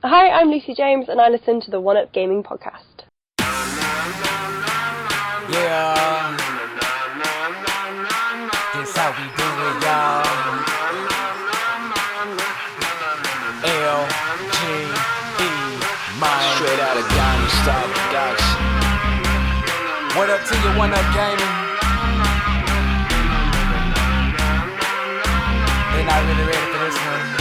Hi, I'm Lucy James and I listen to the One Up Gaming podcast. Yeah, this how we do it, y'all. L-G-E, man. Straight out of Diamond Star Production. What up to you, One Up Gaming? They not really ready for this one.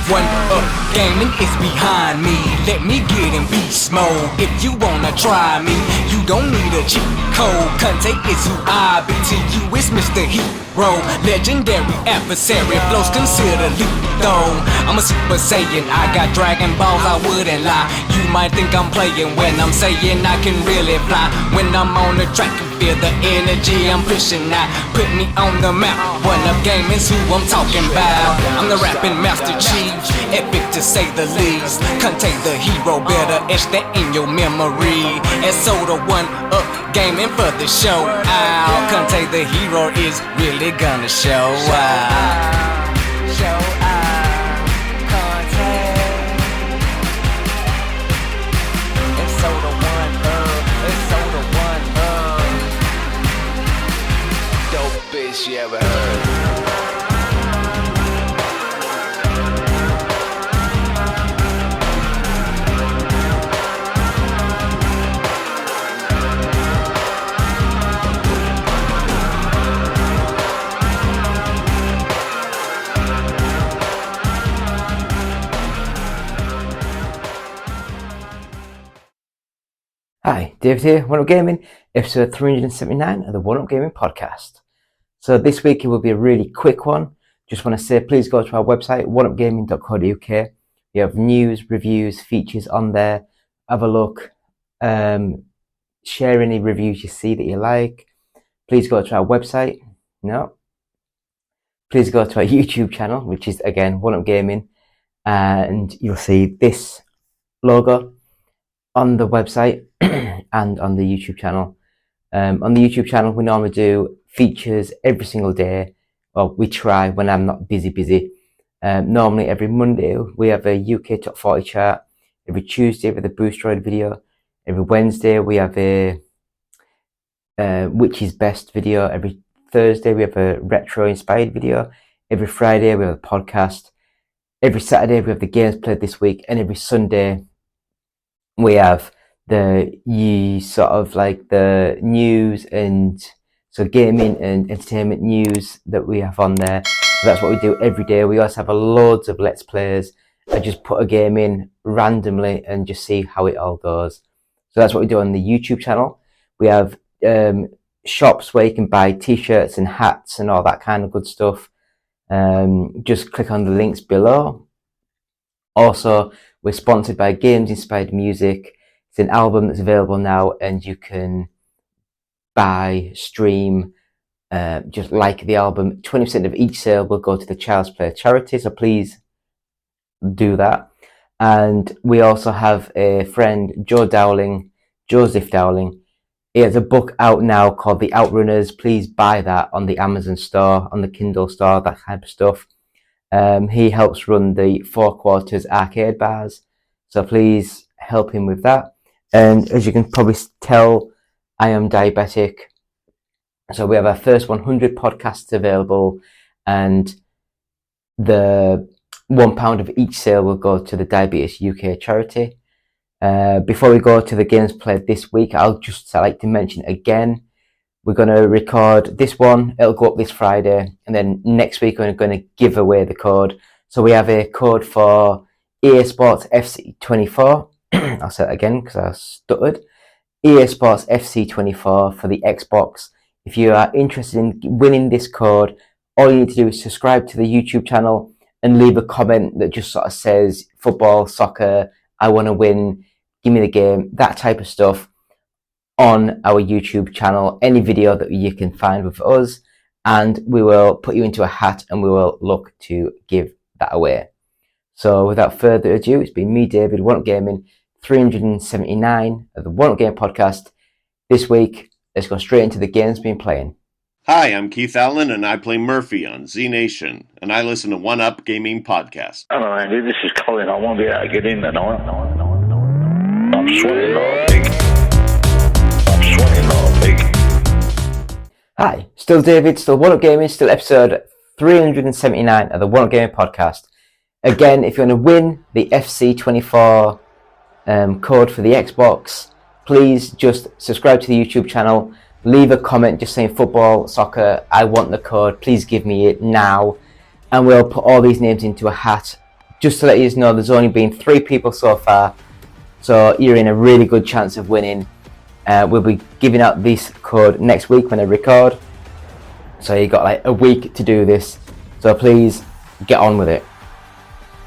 One Up Gaming is behind me. Let me get in beast mode. If you wanna try me, you don't need a cheat code. Conte is who I be. To you it's Mr. Hero, legendary adversary. Flows considered lethal. I'm a Super Saiyan. I got Dragon Balls, I wouldn't lie. You might think I'm playing when I'm saying I can really fly. When I'm on the track, you feel the energy I'm pushing out. Put me on the map. One Up Gaming's who I'm talking about. I'm the rapping Master Chief, epic to say the least. Contain the hero, better etch that in your memory. And so the One Up Gaming for the show out. Contain the hero is really gonna show out. Show out. Contain. And so the One Up. And so the One Up. Dope bitch you ever heard. Hi, David here, One Up Gaming, episode 379 of the One Up Gaming podcast. So this week it will be a really quick one. Just want to say please go to our website, oneupgaming.co.uk. We have news, reviews, features on there. Have a look. Share any reviews you see that you like. Please go to our website. Please go to our YouTube channel, which is again One Up Gaming, and you'll see this logo on the website and on the YouTube channel. On the YouTube channel, we normally do features every single day. Well, we try when I'm not busy. Normally every Monday, we have a UK Top 40 chart. Every Tuesday, we have the Boostroid video. Every Wednesday, we have a Which is Best video. Every Thursday, we have a retro-inspired video. Every Friday, we have a podcast. Every Saturday, we have the games played this week. And every Sunday, we have the news and so gaming and entertainment news that we have on there. So that's what we do every day. We also have loads of Let's Plays. I just put a game in randomly and just see how it all goes. So that's what we do on the YouTube channel. We have shops where you can buy t-shirts and hats and all that kind of good stuff. Just click on the links below. Also, we're sponsored by Games Inspired Music. It's an album that's available now and you can buy, stream, just like the album. 20% of each sale will go to the Child's Play charity, so please do that. And we also have a friend, Joseph Dowling. He has a book out now called The Outrunners. Please buy that on the Amazon store, on the Kindle store, that kind of stuff. He helps run the Four Quarters arcade bars, so please help him with that. And as you can probably tell, I am diabetic, so we have our first 100 podcasts available, and the £1 of each sale will go to the Diabetes UK charity. Before we go to the games played this week, I'll just like to mention again, we're going to record this one. It'll go up this Friday. And then next week, we're going to give away the code. So we have a code for EA Sports FC24. I'll say that again because I stuttered. EA Sports FC24 for the Xbox. If you are interested in winning this code, all you need to do is subscribe to the YouTube channel and leave a comment that just sort of says football, soccer, I want to win, give me the game, that type of stuff, on our YouTube channel, any video that you can find with us, and we will put you into a hat and we will look to give that away. So without further ado, it's been me, David, One Up Gaming, 379 of the One Up Game podcast. This week, let's go straight into the games being playing. Hi, I'm Keith Allen, and I play Murphy on Z Nation, and I listen to One Up Gaming Podcast. Hello, Andy. This is Colin. I won't be able to get in tonight. I'm sweating like a pig. I'm sweating like a pig. Hi, still David, still One Up Gaming, still episode 379 of the One Up Gaming Podcast. Again, if you want to win the FC24 code for the Xbox, please just subscribe to the YouTube channel, leave a comment just saying football, soccer, I want the code, please give me it now, and we'll put all these names into a hat. Just to let you know, there's only been 3 people so far, so you're in a really good chance of winning. We'll be giving out this code next week when I record, so you got like a week to do this, so please get on with it.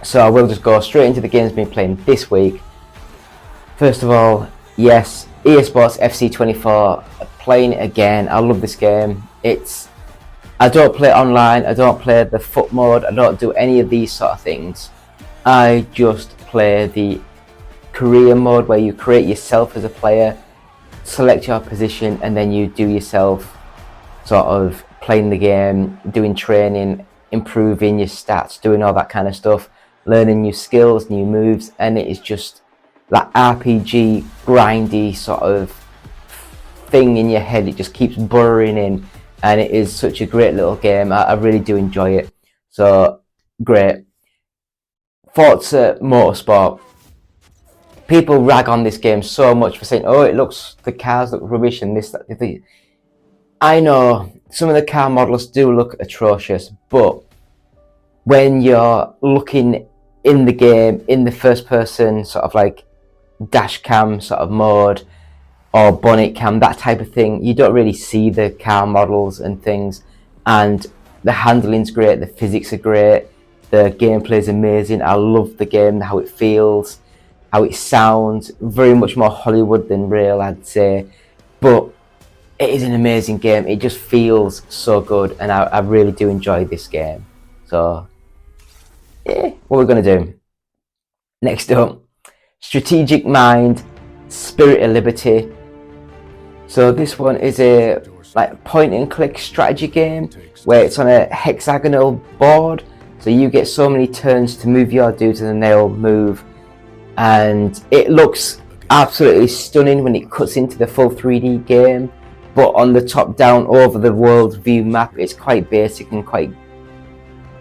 So I will just go straight into the games being playing this week. First of all, yes, EA Sports FC24, playing it again. I love this game. I don't play online, I don't play the foot mode, I don't do any of these sort of things. I just play the career mode where you create yourself as a player, select your position, and then you do yourself sort of playing the game, doing training, improving your stats, doing all that kind of stuff, learning new skills, new moves, and it is just that RPG grindy sort of thing in your head. It just keeps burrowing in, and it is such a great little game. I really do enjoy it. So great. Forza Motorsport. People rag on this game so much for saying, oh, the cars look rubbish and this, that. I know some of the car models do look atrocious, but when you're looking in the game, in the first person sort of like dash cam sort of mode or bonnet cam, that type of thing, you don't really see the car models and things, and the handling's great, the physics are great, the gameplay is amazing. I love the game, how it feels, how it sounds, very much more Hollywood than real, I'd say, but it is an amazing game. It just feels so good, and I really do enjoy this game. So yeah, what we're going to do next up, Strategic Mind, Spirit of Liberty. So this one is a like point and click strategy game where it's on a hexagonal board, so you get so many turns to move your dudes and then they'll move, and it looks absolutely stunning when it cuts into the full 3D game, but on the top down over the world view map it's quite basic and quite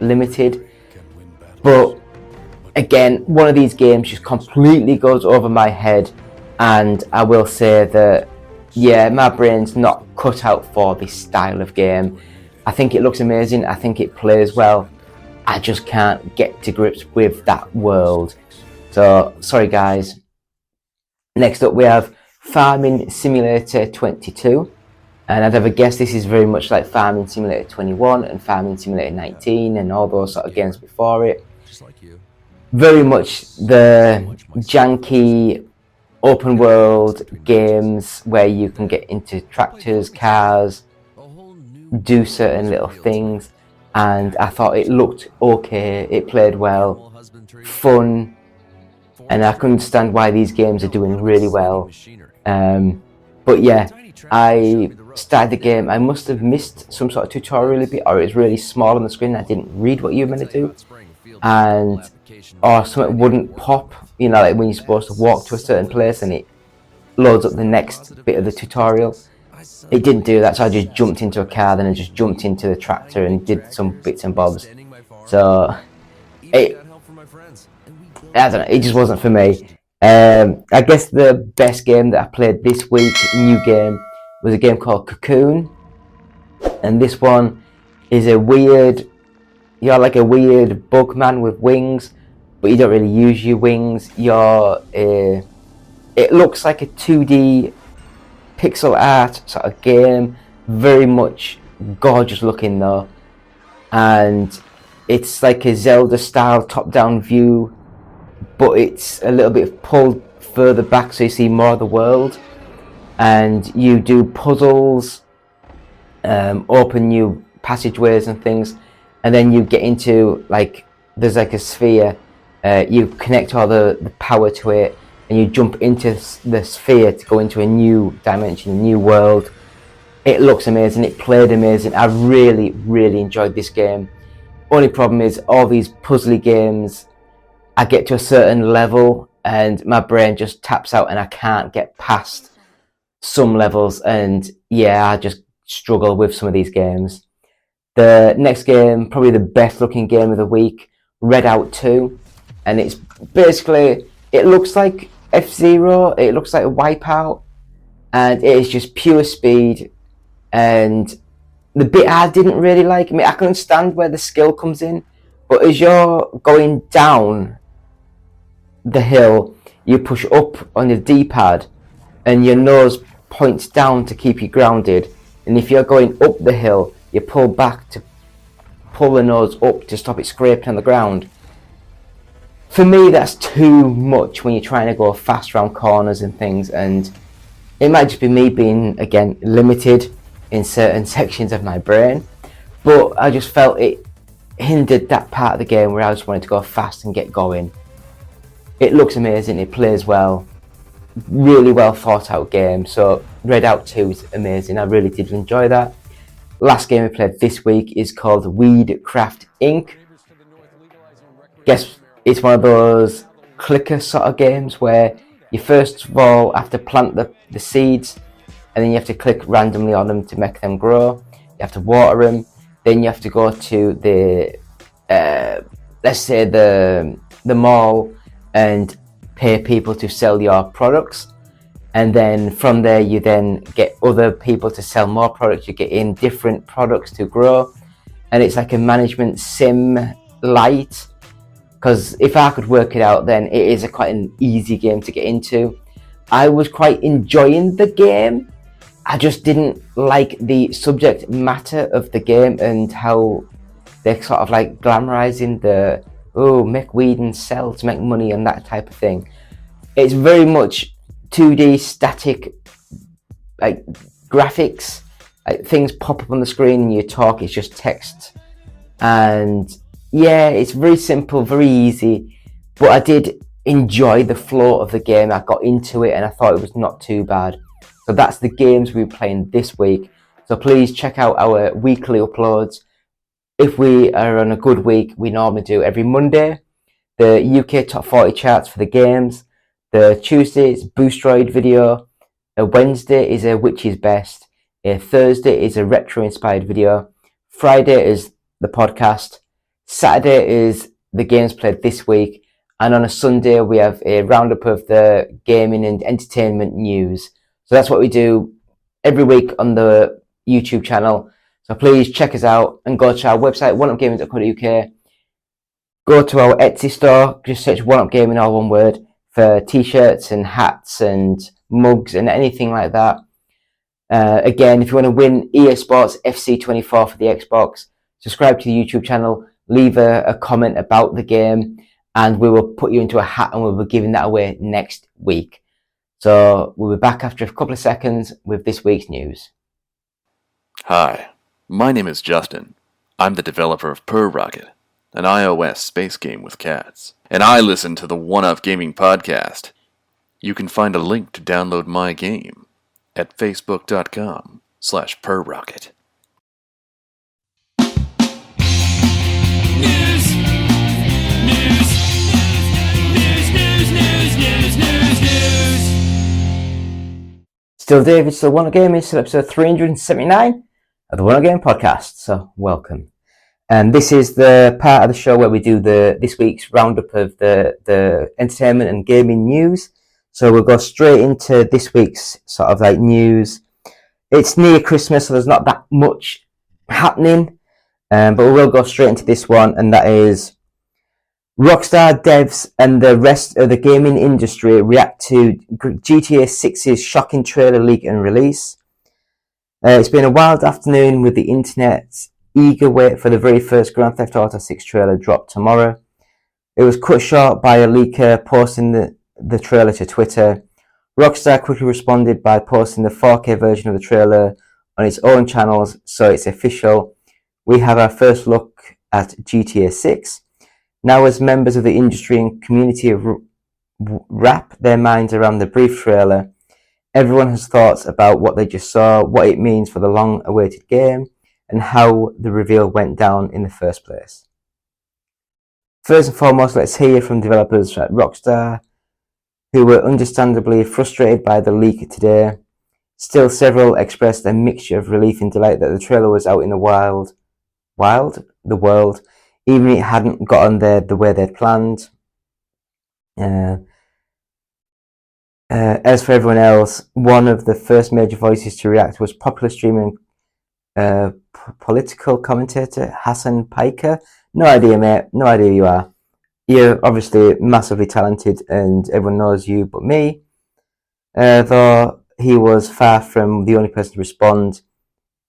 limited. But again, one of these games just completely goes over my head, and I will say that yeah, my brain's not cut out for this style of game. I think it looks amazing, I think it plays well, I just can't get to grips with that world. So sorry guys. Next up we have Farming Simulator 22, and I'd have a guess this is very much like Farming Simulator 21 and Farming Simulator 19 and all those sort of games before it. Very much the janky open world games where you can get into tractors, cars, do certain little things, and I thought it looked okay, it played well, fun, and I can understand why these games are doing really well. But yeah, I started the game, I must have missed some sort of tutorial a bit, or it was really small on the screen, I didn't read what you were meant to do, and or something wouldn't pop, you know, like when you're supposed to walk to a certain place and it loads up the next bit of the tutorial. It didn't do that, so I just jumped into a car, then I just jumped into the tractor and did some bits and bobs. So I don't know, it just wasn't for me. I guess the best game that I played this week, new game, was a game called Cocoon, and this one is a weird, you're like a weird bug man with wings, but you don't really use your wings. It looks like a 2D pixel art sort of game, very much gorgeous looking though, and it's like a Zelda style top down view, but it's a little bit pulled further back so you see more of the world, and you do puzzles, open new passageways and things, and then you get into like, there's like a sphere, you connect all the power to it, and you jump into the sphere to go into a new dimension, a new world, It looks amazing, it played amazing. I really, really enjoyed this game. Only problem is all these puzzly games, I get to a certain level and my brain just taps out and I can't get past some levels, and yeah, I just struggle with some of these games. The next game, probably the best looking game of the week, Redout 2, and it's basically, it looks like F-Zero, it looks like a Wipeout, and it is just pure speed. And the bit I didn't really like, I mean, I can understand where the skill comes in, but as you're going down the hill, you push up on your D-pad and your nose points down to keep you grounded, and if you're going up the hill, you pull back to pull the nose up to stop it scraping on the ground. For me, that's too much when you're trying to go fast around corners and things, and it might just be me being, again, limited in certain sections of my brain, but I just felt it hindered that part of the game where I just wanted to go fast and get going. It looks amazing, it plays well, really well thought out game, so Redout 2 is amazing. I really did enjoy that. Last game we played this week is called Weedcraft Inc. Guess it's one of those clicker sort of games where you first of all have to plant the seeds, and then you have to click randomly on them to make them grow. You have to water them, then you have to go to the let's say the mall and pay people to sell your products, and then from there you then get other people to sell more products. You get in different products to grow, and it's like a management sim light, because if I could work it out, then it is quite an easy game to get into. I was quite enjoying the game, I just didn't like the subject matter of the game and how they're sort of like glamorizing the make weed and sell to make money and that type of thing. It's very much 2D static, like graphics, like things pop up on the screen and you talk, it's just text. And yeah, it's very simple, very easy, but I did enjoy the flow of the game. I got into it and I thought it was not too bad. So that's the games we're playing this week. So please check out our weekly uploads. If we are on a good week, we normally do every Monday the UK Top 40 charts for the games. The Tuesday is Boostroid video. A Wednesday is a Which is Best. A Thursday is a retro inspired video. Friday is the podcast. Saturday is the games played this week. And on a Sunday, we have a roundup of the gaming and entertainment news. So that's what we do every week on the YouTube channel. So please check us out and go to our website, oneupgaming.co.uk. Go to our Etsy store, just search One Up Gaming, all one word, for t-shirts and hats and mugs and anything like that. Again, if you want to win EA Sports FC24 for the Xbox, subscribe to the YouTube channel, leave a comment about the game, and we will put you into a hat and we'll be giving that away next week. So we'll be back after a couple of seconds with this week's news. Hi, my name is Justin. I'm the developer of Per Rocket, an iOS space game with cats. And I listen to the One Up Gaming podcast. You can find a link to download my game at facebook.com/perrocket. Still David, still One Up Gaming, still episode 379 of the One Up Gaming podcast. So welcome. And this is the part of the show where we do this week's roundup of the entertainment and gaming news. So we'll go straight into this week's sort of like news. It's near Christmas, so there's not that much happening. But we will go straight into this one, and that is Rockstar devs and the rest of the gaming industry react to GTA 6's shocking trailer leak and release. It's been a wild afternoon with the internet's eager wait for the very first Grand Theft Auto 6 trailer drop tomorrow. It was cut short by a leaker posting the trailer to Twitter. Rockstar quickly responded by posting the 4K version of the trailer on its own channels, so it's official. We have our first look at GTA 6. Now, as members of the industry and community wrap their minds around the brief trailer, Everyone has thoughts about what they just saw, what it means for the long-awaited game, and how the reveal went down in the first place. First and foremost, let's hear from developers at Rockstar, who were understandably frustrated by the leak today. Still, several expressed a mixture of relief and delight that the trailer was out in the world, even if it hadn't gotten there the way they'd planned. As for everyone else, one of the first major voices to react was popular streamer and political commentator Hassan Piker. No idea, mate. No idea who you are. You're obviously massively talented and everyone knows you but me. Though he was far from the only person to respond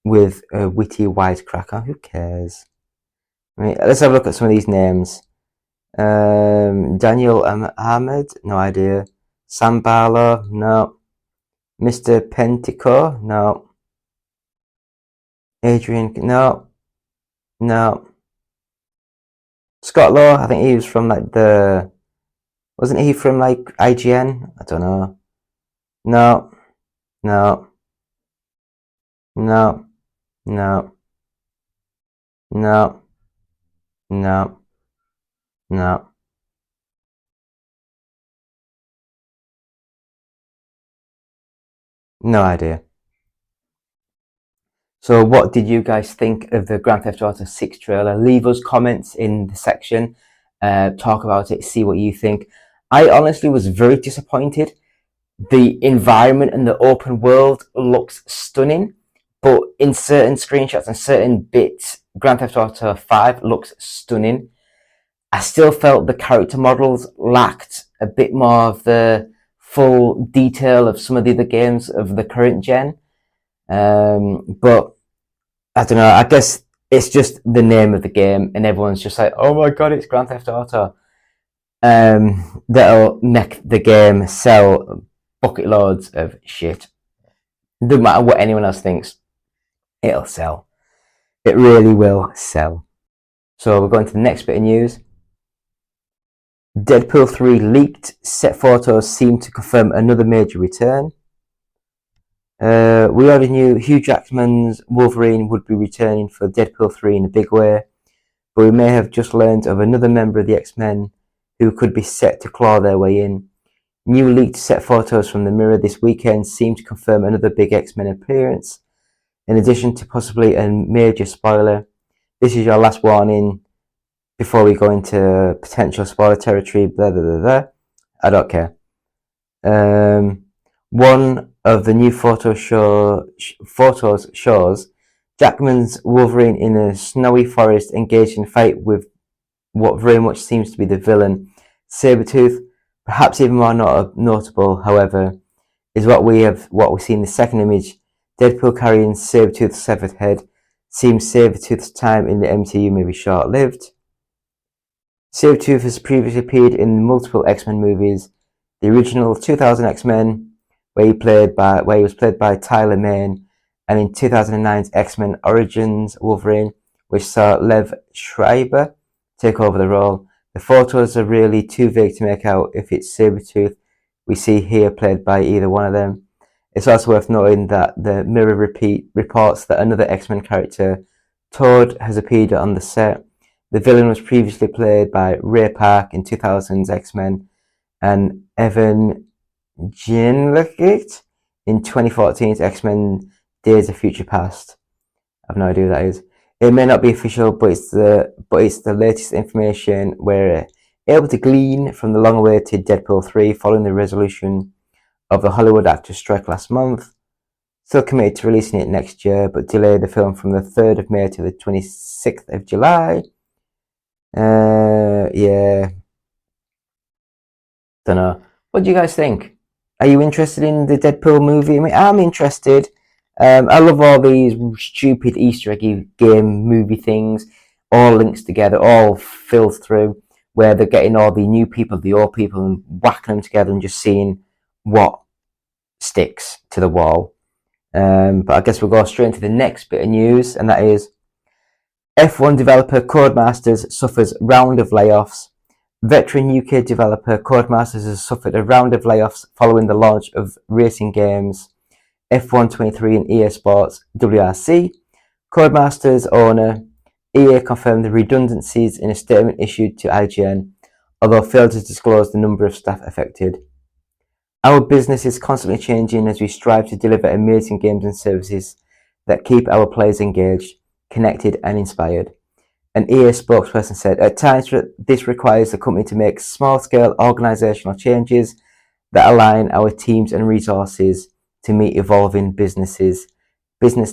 with a witty wisecracker. Who cares? I mean, let's have a look at some of these names. Daniel Ahmed, no idea. Sam Barlow, no. Mr. Pentico, no. Adrian, no. Scott Lowe, I think he was from wasn't he from IGN? I don't know. No. No idea. So what did you guys think of the Grand Theft Auto 6 trailer? Leave us comments in the section. Talk about it, see what you think. I honestly was very disappointed. The environment and the open world looks stunning, but in certain screenshots and certain bits, Grand Theft Auto 5 looks stunning. I still felt the character models lacked a bit more of the full detail of some of the other games of the current gen. But I don't know, I guess it's just the name of the game and everyone's just like, oh my god, it's Grand Theft Auto. That'll make the game sell bucket loads of shit. Doesn't matter what anyone else thinks, it'll sell. It really will sell. So we're going to the next bit of news. Deadpool 3 leaked, set photos seem to confirm another major return. We already knew Hugh Jackman's Wolverine would be returning for Deadpool 3 in a big way, but we may have just learned of another member of the X-Men who could be set to claw their way in. New leaked set photos from the Mirror this weekend seem to confirm another big X-Men appearance, in addition to possibly a major spoiler. This is your last warning before we go into potential spoiler territory, blah, blah, blah, blah. I don't care. One of the new photos shows Jackman's Wolverine in a snowy forest engaged in a fight with what very much seems to be the villain, Sabretooth. Perhaps even more notable, however, is what we see in the second image. Deadpool carrying Sabretooth's severed head. Seems Sabretooth's time in the MCU may be short-lived. Sabretooth has previously appeared in multiple X-Men movies. The original 2000 X-Men, where he was played by Tyler Mane, and in 2009's X-Men Origins Wolverine, which saw Lev Schreiber take over the role. The photos are really too vague to make out if it's Sabretooth we see here played by either one of them. It's also worth noting that the Mirror reports that another X-Men character, Toad, has appeared on the set. The villain was previously played by Ray Park in 2000's X-Men and Evan Jenlicht in 2014's X-Men Days of Future Past. I have no idea who that is. It may not be official, but it's the latest information we're able to glean from the long-awaited Deadpool 3 following the resolution of the Hollywood actors' strike last month. Still committed to releasing it next year, but delayed the film from the 3rd of May to the 26th of July. Yeah. Don't know. What do you guys think? Are you interested in the Deadpool movie? I mean, I'm interested. I love all these stupid Easter eggy game movie things, all links together, all filled through, where they're getting all the new people, the old people, and whacking them together and just seeing what sticks to the wall. But I guess we'll go straight into the next bit of news, and that is F1 developer Codemasters suffers round of layoffs. Veteran UK developer Codemasters has suffered a round of layoffs following the launch of racing games F1 23 and EA Sports WRC. Codemasters owner EA confirmed the redundancies in a statement issued to IGN, although failed to disclose the number of staff affected. Our business is constantly changing as we strive to deliver amazing games and services that keep our players engaged, connected and inspired. An EA spokesperson said, at times this requires the company to make small-scale organisational changes that align our teams and resources to meet evolving business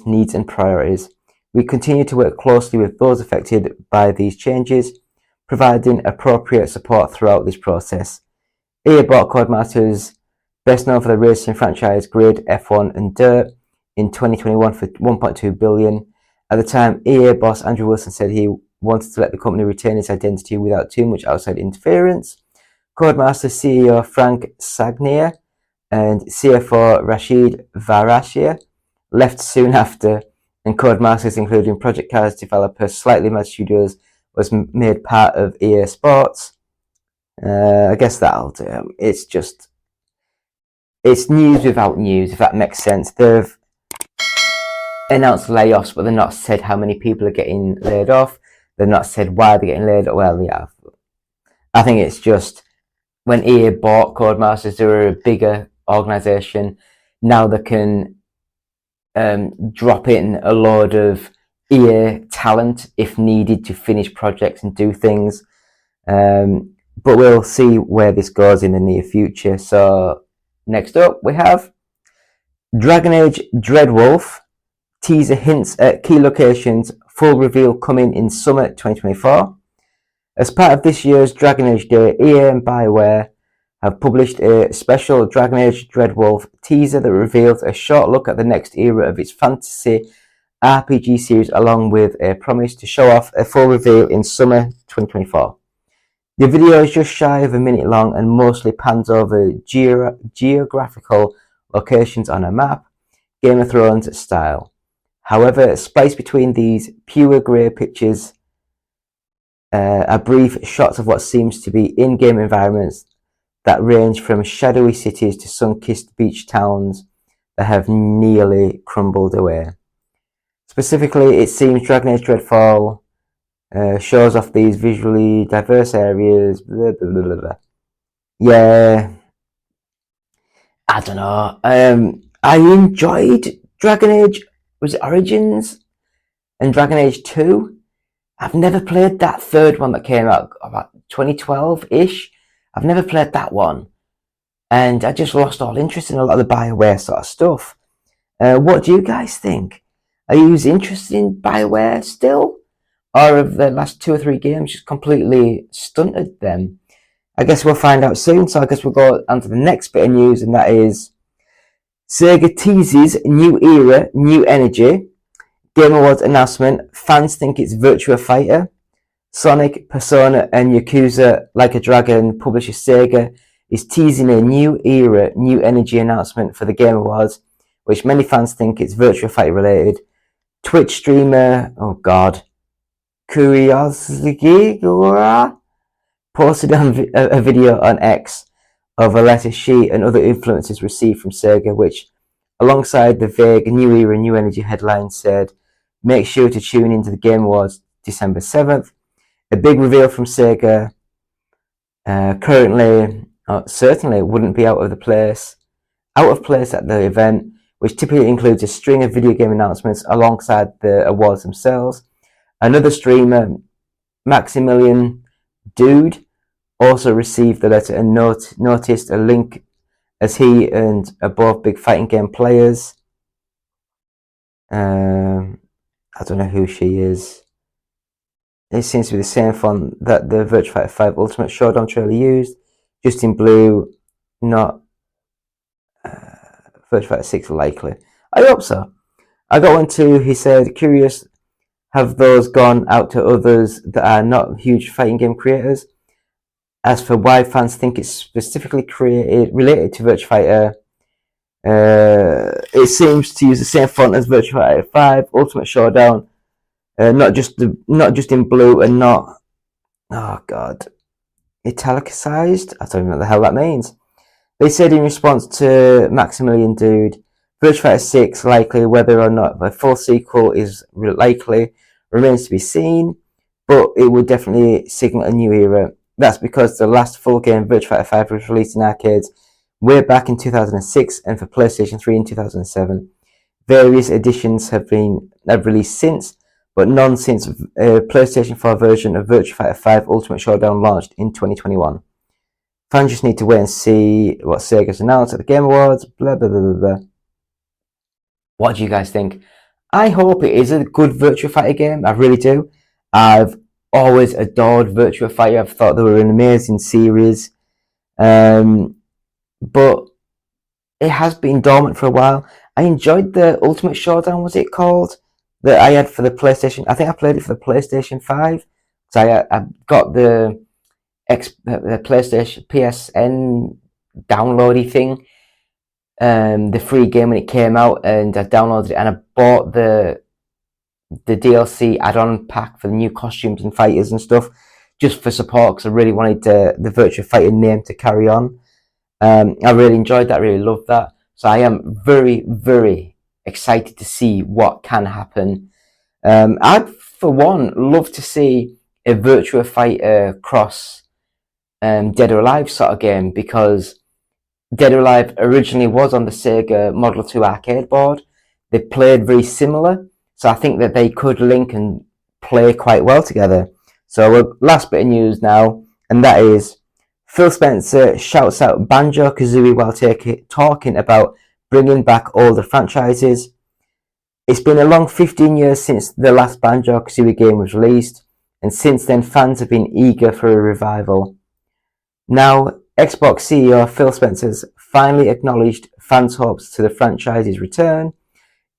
needs and priorities. We continue to work closely with those affected by these changes, providing appropriate support throughout this process. EA bought Codemasters, best known for the racing franchise Grid, F1 and Dirt, in 2021 for $1.2 billion. At the time, EA boss Andrew Wilson said he wanted to let the company retain its identity without too much outside interference. Codemasters CEO Frank Sagnier and CFO Rashid Varashia left soon after, and Codemasters, including Project Cars developer Slightly Mad Studios, was made part of EA Sports. I guess that'll do. It's news without news, if that makes sense. They've announced layoffs, but they've not said how many people are getting laid off. They've not said why they're getting laid off. Well, yeah. I think it's just when EA bought Codemasters, they were a bigger organisation. Now they can drop in a load of EA talent if needed to finish projects and do things. But we'll see where this goes in the near future. So next up we have Dragon Age Dreadwolf. Teaser hints at key locations, full reveal coming in summer 2024. As part of this year's Dragon Age Day, EA and BioWare have published a special Dragon Age Dreadwolf teaser that reveals a short look at the next era of its fantasy RPG series, along with a promise to show off a full reveal in summer 2024. The video is just shy of a minute long and mostly pans over geographical locations on a map, Game of Thrones style. However, spliced between these pure grey pictures are brief shots of what seems to be in-game environments that range from shadowy cities to sun-kissed beach towns that have nearly crumbled away. Specifically, it seems Dragon Age Dreadfall shows off these visually diverse areas. Blah, blah, blah, blah. Yeah, I don't know. I enjoyed Dragon Age, was it Origins and Dragon Age 2? I've never played that third one that came out about 2012-ish. I've never played that one. And I just lost all interest in a lot of the BioWare sort of stuff. What do you guys think? Are you interested in BioWare still? Or have the last 2 or 3 games just completely stunted them? I guess we'll find out soon. So I guess we'll go on to the next bit of news, and that is Sega teases new era, new energy. Game Awards announcement. Fans think it's Virtua Fighter. Sonic, Persona and Yakuza Like a Dragon publisher Sega is teasing a new era, new energy announcement for the Game Awards, which many fans think it's Virtua Fighter related. Twitch streamer, Curiosity posted a video on X of a letter she and other influencers received from Sega, which, alongside the vague New Era, New Energy headline, said, "Make sure to tune into the Game Awards December 7th. A big reveal from Sega certainly wouldn't be out of place at the event, which typically includes a string of video game announcements alongside the awards themselves. Another streamer, Maximilian Dude, also received the letter and noticed a link, as he and are both big fighting game players. I don't know who she is. It seems to be the same font that the Virtua Fighter 5 Ultimate Showdown trailer used, just in blue, not Virtua Fighter 6 likely. I hope so. I got one too, he said, curious, have those gone out to others that are not huge fighting game creators? As for why fans think it's specifically related to Virtua Fighter, it seems to use the same font as Virtua Fighter 5 Ultimate Showdown, not just in blue and not. Oh God, italicized. I don't even know what the hell that means. They said in response to Maximilian Dood, Virtua Fighter 6 likely, whether or not a full sequel is likely remains to be seen, but it would definitely signal a new era. That's because the last full game, Virtua Fighter 5, was released in arcades way back in 2006 and for PlayStation 3 in 2007. Various editions have released since, but none since a PlayStation 4 version of Virtua Fighter 5 Ultimate Showdown launched in 2021. Fans just need to wait and see what Sega's announced at the Game Awards, blah blah blah blah blah. What do you guys think? I hope it is a good Virtua Fighter game, I really do. I've always adored Virtua Fighter, I've thought they were an amazing series. But it has been dormant for a while. I enjoyed the Ultimate Showdown, was it called? That I had for the PlayStation. I think I played it for the PlayStation 5. So I got the PlayStation PSN downloady thing, the free game when it came out, and I downloaded it and I bought the DLC add-on pack for the new costumes and fighters and stuff, just for support, because I really wanted the Virtua Fighter name to carry on. I really enjoyed that, really loved that. So I am very, very excited to see what can happen. I'd, for one, love to see a Virtua Fighter cross Dead or Alive sort of game, because Dead or Alive originally was on the Sega Model 2 arcade board. They played very similar, so I think that they could link and play quite well together. So last bit of news now, and that is Phil Spencer shouts out Banjo-Kazooie while talking about bringing back older franchises. It's been a long 15 years since the last Banjo-Kazooie game was released, and since then fans have been eager for a revival. Now, Xbox CEO Phil Spencer finally acknowledged fans' hopes to the franchise's return.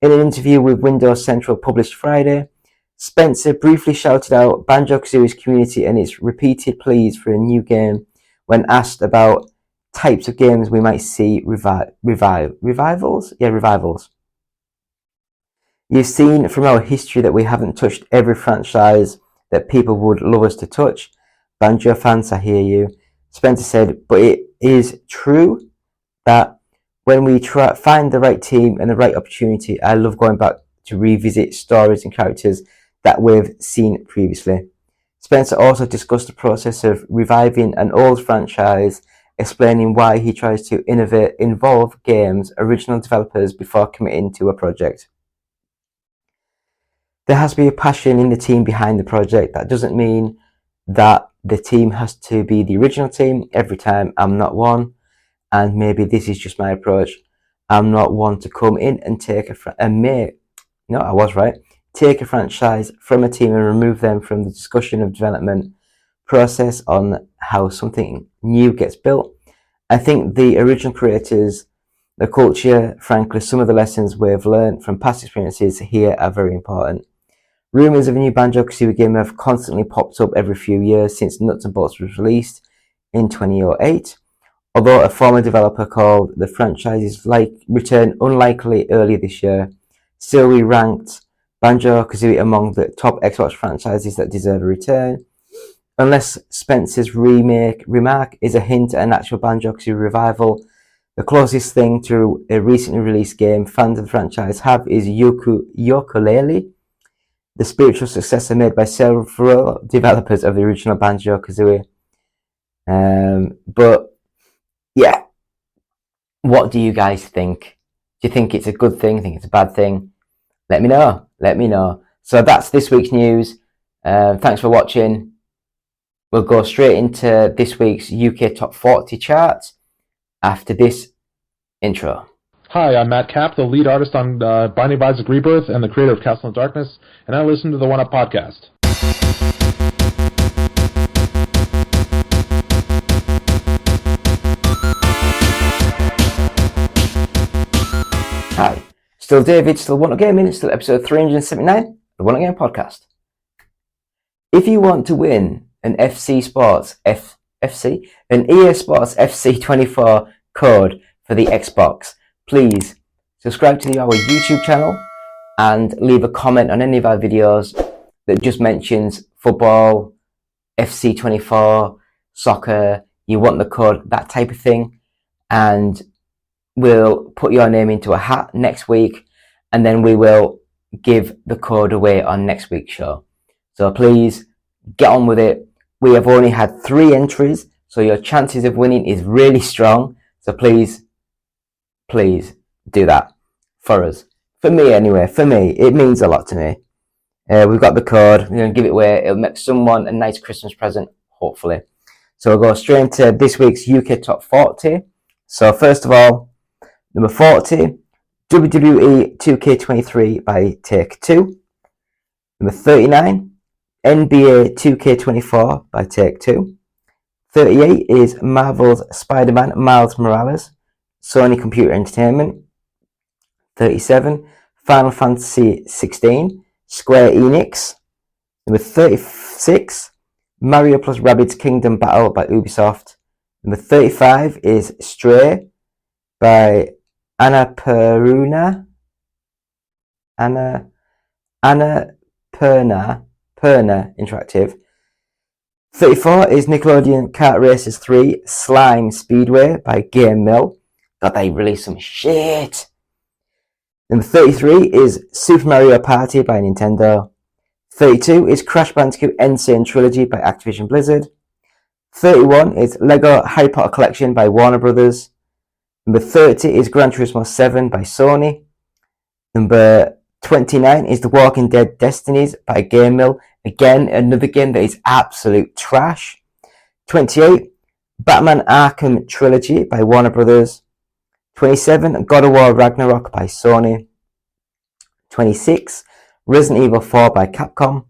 In an interview with Windows Central published Friday, Spencer briefly shouted out Banjo-Kazooie's community and its repeated pleas for a new game when asked about types of games we might see revivals. You've seen from our history that we haven't touched every franchise that people would love us to touch. Banjo fans, I hear you. Spencer said, but it is true that when we find the right team and the right opportunity, I love going back to revisit stories and characters that we've seen previously. Spencer also discussed the process of reviving an old franchise, explaining why he tries to involve games' original developers before committing to a project. There has to be a passion in the team behind the project. That doesn't mean that the team has to be the original team every time. I'm not one, and maybe this is just my approach. I'm not one to come in and take a franchise from a team and remove them from the discussion of development process on how something new gets built. I think the original creators, the culture, frankly, some of the lessons we've learned from past experiences here are very important. Rumours of a new Banjo-Kazooie game have constantly popped up every few years since Nuts and Bolts was released in 2008. Although a former developer called the franchise's return unlikely earlier this year, still we ranked Banjo-Kazooie among the top Xbox franchises that deserve a return. Unless Spencer's remark is a hint at an actual Banjo-Kazooie revival, the closest thing to a recently released game fans of the franchise have is Yooka-Laylee, the spiritual successor made by several developers of the original Banjo-Kazooie. But yeah, what do you guys think? Do you think it's a good thing? Think it's a bad thing? Let me know. So that's this week's news. Thanks for watching. We'll go straight into this week's UK Top 40 charts after this intro. Hi, I'm Matt Kapp, the lead artist on Binding of Isaac Rebirth and the creator of Castle in Darkness, and I listen to the One Up podcast. Hi, still David, still One Up Gaming, still episode 379 of the One Up Gaming podcast. If you want to win an EA Sports FC24 code for the Xbox, please subscribe to our YouTube channel and leave a comment on any of our videos that just mentions football, FC24, soccer, you want the code, that type of thing, and we'll put your name into a hat next week, and then we will give the code away on next week's show. So please get on with it. We have only had 3 entries, so your chances of winning is really strong. So please do that for us. For me anyway, it means a lot to me. We've got the code, we're going to give it away. It'll make someone a nice Christmas present, hopefully. So we'll go straight into this week's UK Top 40. So first of all, number 40, WWE 2K23 by Take-Two. Number 39, NBA 2K24 by Take-Two. 38 is Marvel's Spider-Man Miles Morales, Sony Computer Entertainment. 37, Final Fantasy 16, Square Enix. Number 36, Mario plus Rabbids Kingdom Battle by Ubisoft. Number 35 is Stray by Annapurna Interactive. 34 is Nickelodeon Kart Racers 3 Slime Speedway by Game Mill. God, they released some shit. Number 33 is Super Mario Party by Nintendo. 32 is Crash Bandicoot N. Sane Trilogy by Activision Blizzard. 31 is Lego Harry Potter Collection by Warner Brothers. Number 30 is Gran Turismo 7 by Sony. Number 29 is The Walking Dead Destinies by Game Mill. Again, another game that is absolute trash. 28, Batman Arkham Trilogy by Warner Brothers. 27, God of War Ragnarok by Sony. 26, Resident Evil 4 by Capcom.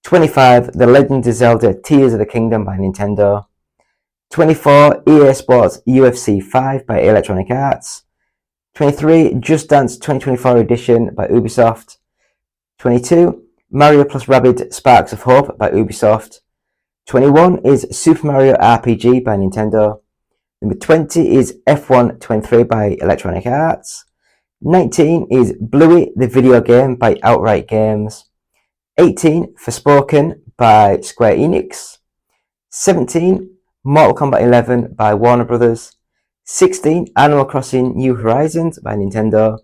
25, The Legend of Zelda Tears of the Kingdom by Nintendo. 24, EA Sports UFC 5 by Electronic Arts. 23, Just Dance 2024 Edition by Ubisoft. 22, Mario plus Rabbids Sparks of Hope by Ubisoft. 21 is Super Mario RPG by Nintendo. Number 20 is F1 23 by Electronic Arts. 19 is Bluey the Video Game by Outright Games. 18, Forspoken by Square Enix. 17, Mortal Kombat 11 by Warner Brothers. 16, Animal Crossing New Horizons by Nintendo.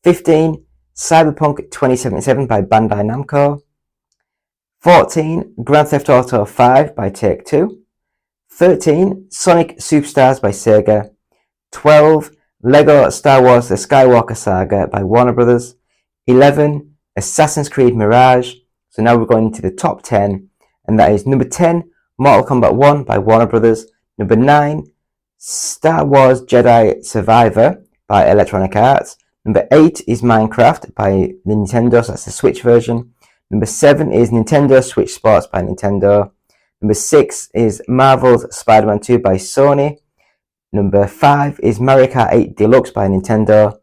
15, Cyberpunk 2077 by Bandai Namco. 14, Grand Theft Auto 5 by Take-Two. 13, Sonic Superstars by Sega. 12, Lego Star Wars The Skywalker Saga by Warner Brothers. 11, Assassin's Creed Mirage. So now we're going into the top 10, and that is number 10, Mortal Kombat 1 by Warner Brothers. Number 9, Star Wars Jedi Survivor by Electronic Arts. Number 8 is Minecraft by Nintendo, so that's the Switch version. Number 7 is Nintendo Switch Sports by Nintendo. Number 6 is Marvel's Spider-Man 2 by Sony. Number 5 is Mario Kart 8 Deluxe by Nintendo.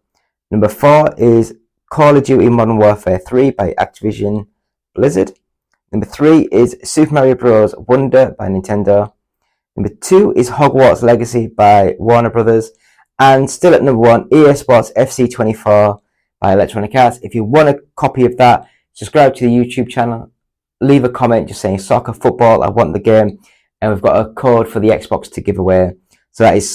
Number 4 is Call of Duty Modern Warfare 3 by Activision Blizzard. Number 3 is Super Mario Bros. Wonder by Nintendo. Number 2 is Hogwarts Legacy by Warner Brothers. And still at number 1, EA Sports FC 24 by Electronic Arts. If you want a copy of that, subscribe to the YouTube channel. Leave a comment just saying soccer, football, I want the game. And we've got a code for the Xbox to give away. So that is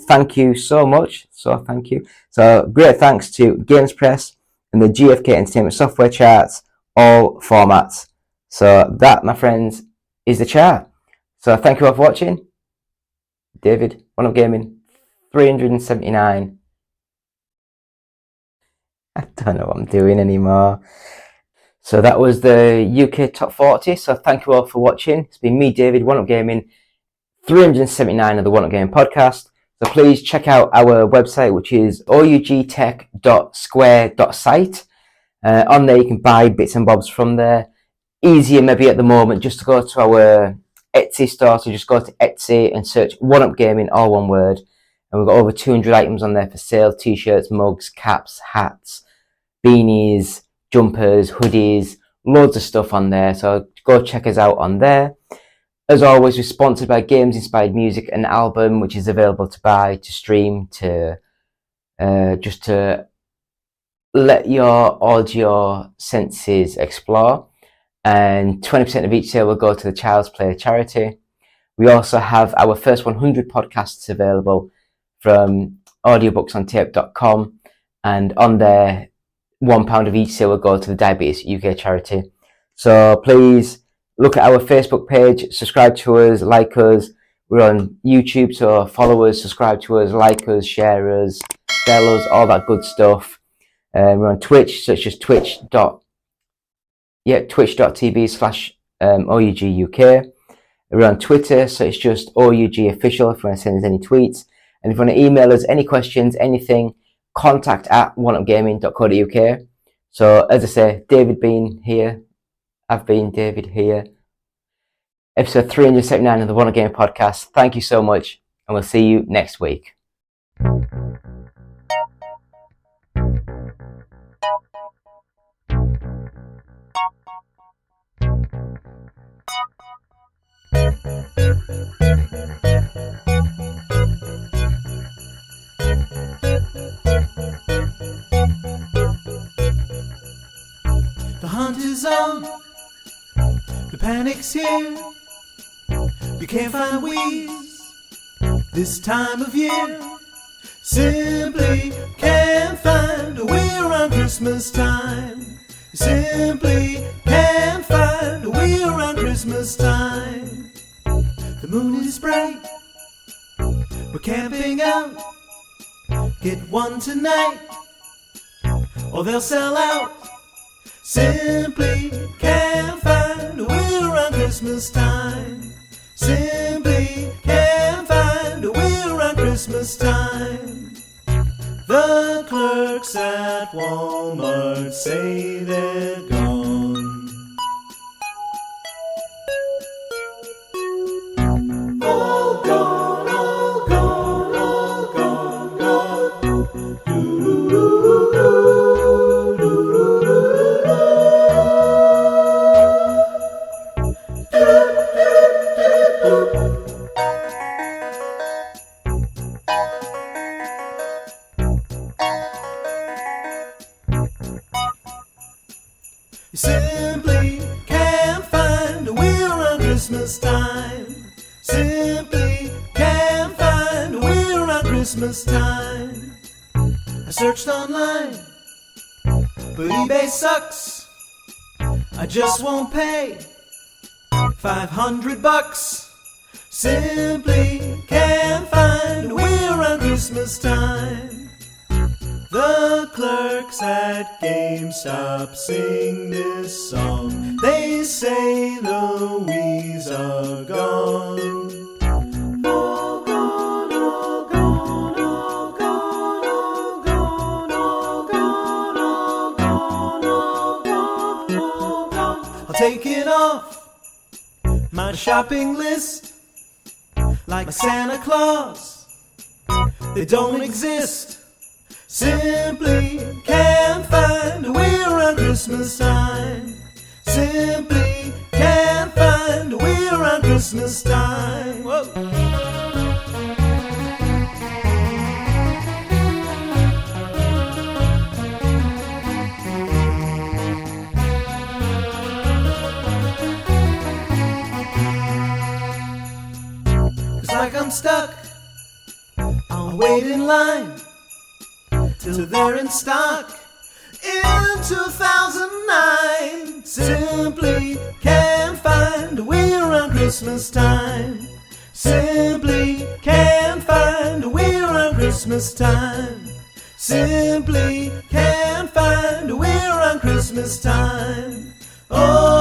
thank you so much. Thank you. So great thanks to Games Press and the GFK Entertainment Software charts, all formats. So that, my friends, is the chart. So thank you all for watching. David, One Up Gaming, 379. I don't know what I'm doing anymore. So that was the UK Top 40. So thank you all for watching. It's been me, David, One Up Gaming, 379 of the One Up Gaming podcast. So please check out our website, which is ougtech.square.site. On there you can buy bits and bobs from there. Easier maybe at the moment just to go to our Etsy store. So just go to Etsy and search One Up Gaming, all one word. And we've got over 200 items on there for sale. T-shirts, mugs, caps, hats, beanies, jumpers, hoodies, loads of stuff on there. So go check us out on there. As always, we're sponsored by Games Inspired Music, an album which is available to buy, to stream, to just to let your audio senses explore. And 20% of each sale will go to the Child's Play charity. We also have our first 100 podcasts available from audiobooksontape.com, and on there, £1 of each sale will go to the Diabetes UK charity. So please look at our Facebook page, subscribe to us, like us. We're on YouTube, so follow us, subscribe to us, like us, share us, tell us, all that good stuff. We're on Twitch, so it's just twitch.tv/OUGUK. We're on Twitter, so it's just OUG official if you want to send us any tweets. And if you want to email us any questions, anything, contact@oneupgaming.co.uk. So as I say, David been here. I've been David here. Episode 379 of the One Up Gaming podcast. Thank you so much, and we'll see you next week. The hunt is on, the panic's here. You can't find weeds this time of year. Simply can't find a way around Christmas time. Simply can't find a way around Christmas time. The moon is bright, we're camping out. Get one tonight, or they'll sell out. Simply can't find a way around Christmas time. Simply can't find a way around Christmas time. The clerks at Walmart say they're gone. All gone, all gone, all gone, gone. You simply can't find a way around Christmas time. Simply can't find a way around Christmas time. I searched online, but eBay sucks. I just won't pay $500. Simply can't find a way around Christmas time. The clerks at GameStop sing this song. They say the Wii's are gone. All gone, all gone, all gone, all gone, all gone, all gone, all gone, all gone. I'll take it off my shopping list like my Santa Claus. They don't exist. Simply can't find a way around Christmas time. Simply can't find a way around Christmas time. Whoa. It's like I'm stuck, I'll wait in line till they're in stock in 2009. Simply can't find a way around Christmas time. Simply can't find a way around Christmas time. Simply can't find a way around Christmas time. Oh.